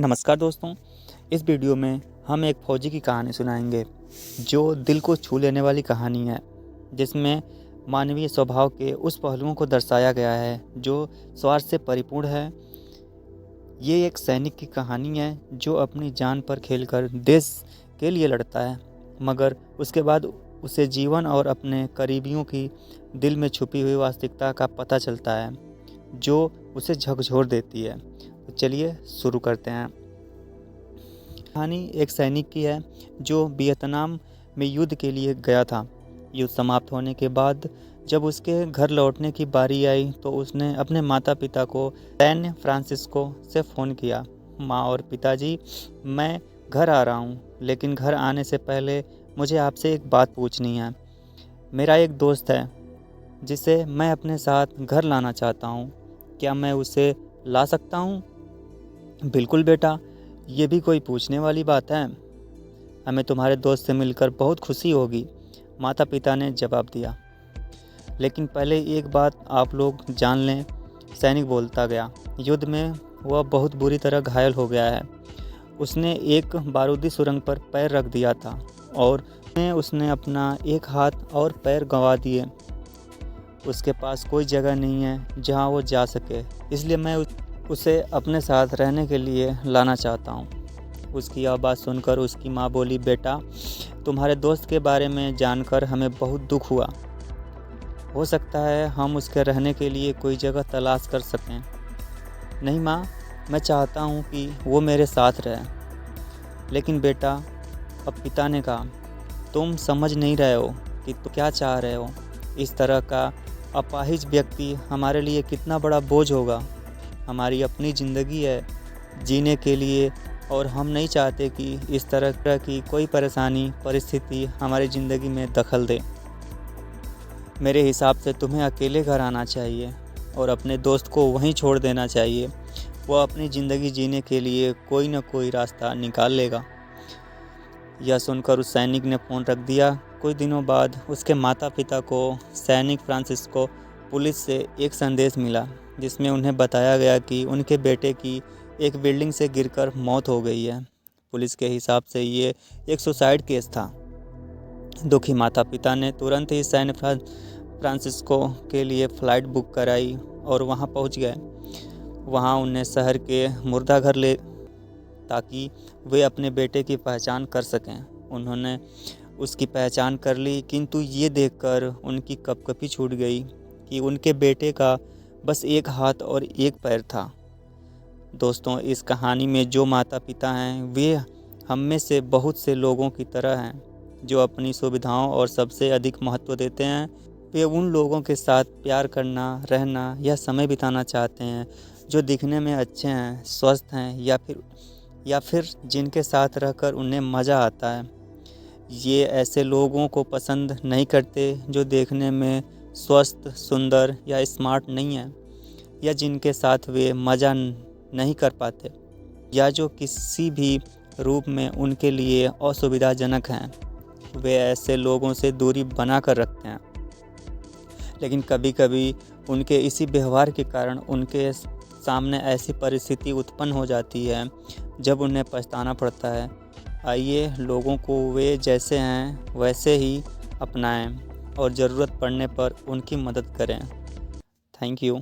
नमस्कार दोस्तों, इस वीडियो में हम एक फ़ौजी की कहानी सुनाएंगे जो दिल को छू लेने वाली कहानी है, जिसमें मानवीय स्वभाव के उस पहलुओं को दर्शाया गया है जो स्वार्थ से परिपूर्ण है। ये एक सैनिक की कहानी है जो अपनी जान पर खेलकर देश के लिए लड़ता है, मगर उसके बाद उसे जीवन और अपने करीबियों की दिल में छुपी हुई वास्तविकता का पता चलता है जो उसे झकझोर देती है। तो चलिए शुरू करते हैं। कहानी एक सैनिक की है जो वियतनाम में युद्ध के लिए गया था। युद्ध समाप्त होने के बाद जब उसके घर लौटने की बारी आई तो उसने अपने माता पिता को सैन फ्रांसिस्को से फ़ोन किया। माँ और पिताजी, मैं घर आ रहा हूँ, लेकिन घर आने से पहले मुझे आपसे एक बात पूछनी है। मेरा एक दोस्त है जिसे मैं अपने साथ घर लाना चाहता हूँ, क्या मैं उसे ला सकता हूँ? बिल्कुल बेटा, ये भी कोई पूछने वाली बात है। हमें तुम्हारे दोस्त से मिलकर बहुत खुशी होगी, माता पिता ने जवाब दिया। लेकिन पहले एक बात आप लोग जान लें, सैनिक बोलता गया। युद्ध में वह बहुत बुरी तरह घायल हो गया है। उसने एक बारूदी सुरंग पर पैर रख दिया था और उसने अपना एक हाथ और पैर गंवा दिए। उसके पास कोई जगह नहीं है जहां वो जा सके, इसलिए मैं उसे अपने साथ रहने के लिए लाना चाहता हूँ। उसकी यह बात सुनकर उसकी माँ बोली, बेटा, तुम्हारे दोस्त के बारे में जानकर हमें बहुत दुख हुआ। हो सकता है हम उसके रहने के लिए कोई जगह तलाश कर सकें। नहीं माँ, मैं चाहता हूँ कि वो मेरे साथ रहे। लेकिन बेटा, अब पिता ने कहा, तुम समझ नहीं रहे हो कि तुम क्या चाह रहे हो। इस तरह का अपाहिज व्यक्ति हमारे लिए कितना बड़ा बोझ होगा। हमारी अपनी ज़िंदगी है जीने के लिए और हम नहीं चाहते कि इस तरह की कोई परिस्थिति हमारी ज़िंदगी में दखल दे। मेरे हिसाब से तुम्हें अकेले घर आना चाहिए और अपने दोस्त को वहीं छोड़ देना चाहिए। वह अपनी ज़िंदगी जीने के लिए कोई न कोई रास्ता निकाल लेगा। यह सुनकर उस सैनिक ने फ़ोन रख दिया। कुछ दिनों बाद उसके माता पिता को सैनिक फ्रांसिस्को पुलिस से एक संदेश मिला जिसमें उन्हें बताया गया कि उनके बेटे की एक बिल्डिंग से गिरकर मौत हो गई है। पुलिस के हिसाब से ये एक सुसाइड केस था। दुखी माता पिता ने तुरंत ही सैन फ्रांसिस्को के लिए फ़्लाइट बुक कराई और वहां पहुंच गए। वहां उन्हें शहर के मुर्दाघर ले ताकि वे अपने बेटे की पहचान कर सकें। उन्होंने उसकी पहचान कर ली, किंतु ये देखकर उनकी कँपकँपी छूट गई कि उनके बेटे का बस एक हाथ और एक पैर था। दोस्तों, इस कहानी में जो माता पिता हैं वे हम में से बहुत से लोगों की तरह हैं जो अपनी सुविधाओं और सबसे अधिक महत्व देते हैं। वे उन लोगों के साथ प्यार करना, रहना या समय बिताना चाहते हैं जो दिखने में अच्छे हैं, स्वस्थ हैं या फिर जिनके साथ रहकर उन्हें मज़ा आता है। ये ऐसे लोगों को पसंद नहीं करते जो देखने में स्वस्थ, सुंदर या स्मार्ट नहीं है, या जिनके साथ वे मज़ा नहीं कर पाते, या जो किसी भी रूप में उनके लिए असुविधाजनक हैं। वे ऐसे लोगों से दूरी बना कर रखते हैं। लेकिन कभी कभी उनके इसी व्यवहार के कारण उनके सामने ऐसी परिस्थिति उत्पन्न हो जाती है जब उन्हें पछताना पड़ता है। आइए लोगों को वे जैसे हैं वैसे ही अपनाएं और ज़रूरत पड़ने पर उनकी मदद करें। Thank you.